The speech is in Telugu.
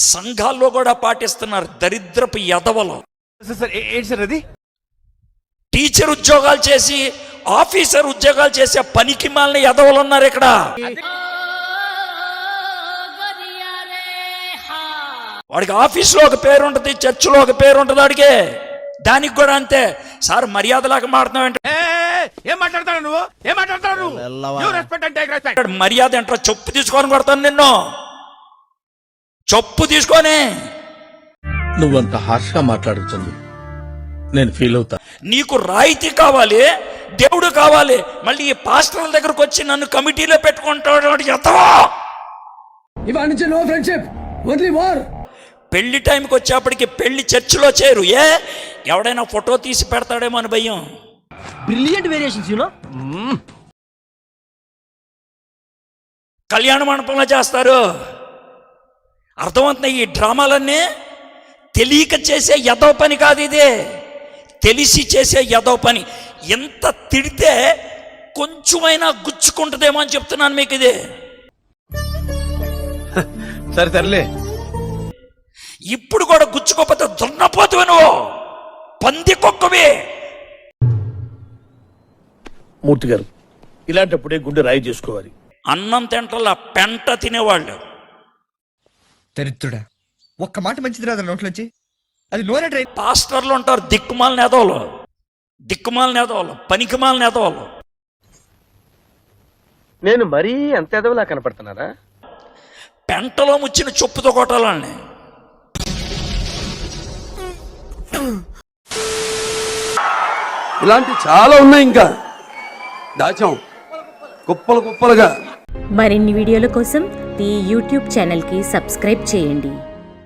సంఘాల్లో కూడా పాటిస్తున్నారు దరిద్రపు ఎదవలు. టీచర్ ఉద్యోగాలు చేసి ఆఫీసర్ ఉద్యోగాలు చేసే పనికి మాలిన ఎదవలు ఉన్నారు ఇక్కడ. వాడికి ఆఫీస్లో ఒక పేరు ఉంటుంది, చర్చిలో ఒక పేరు ఉంటుంది. వాడికి దానికి కూడా అంతే. సార్ మర్యాదలాగా మాట్లాడుతున్నావు, మర్యాద ఏంటో చెప్పు తీసుకొని కొడతాను నిన్ను, చెప్పు తీసుకొని. నువ్వంత హార్ష్గా మాట్లాడుతుంది నేను ఫీల్ అవుతా. నీకు రాయితీ కావాలి, దేవుడు కావాలి, మళ్ళీ ఈ పాస్టర్ల దగ్గరకు వచ్చి నన్ను కమిటీలో పెట్టుకుంటాడు. పెళ్లి టైంకి వచ్చేప్పటికి పెళ్లి చర్చిలో చేరు. ఎవడైనా ఫోటో తీసి పెడతాడేమో అని భయం. Brilliant variations you know. కళ్యాణ మండపంలో చేస్తారు. అర్థమవుతున్నాయి. ఈ డ్రామాలన్నీ తెలియక చేసే ఎదవ పని కాదు, ఇది తెలిసి చేసే ఎదవ పని. ఎంత తిడితే కొంచెమైనా గుచ్చుకుంటుందేమో అని చెప్తున్నాను మీకు. ఇది సరే సర్లే, ఇప్పుడు కూడా గుచ్చుకోకపోతే దున్నపోతువి నువ్వు, పంది కుక్కవి. మూర్తి గారు, ఇలాంటప్పుడే గుండె రాయి చేసుకోవాలి. అన్నం తింటలా పెంట తినేవాళ్ళు. దరిద్రుడా, ఒక్క మాట మంచిది రాదు నోట్లోంచి. అది నోరే డ్రై. పాస్టర్లు ఉంటారు దిక్కుమాలిన ఎదవలు, దిక్కుమాలిన ఎదవలు, పనికిమాలిన ఎదవలు. నేను మరీ అంత ఎదవలా కనపడుతున్నారా? పెంటలో ముచ్చిన చొప్పుతో కొట్టాలని. ఇలాంటి చాలా ఉన్నాయి, ఇంకా దాచాం కుప్పలు కుప్పలుగా. మరిన్ని వీడియోల కోసం ఈ యూట్యూబ్ ఛానల్కి సబ్స్క్రైబ్ చేయండి.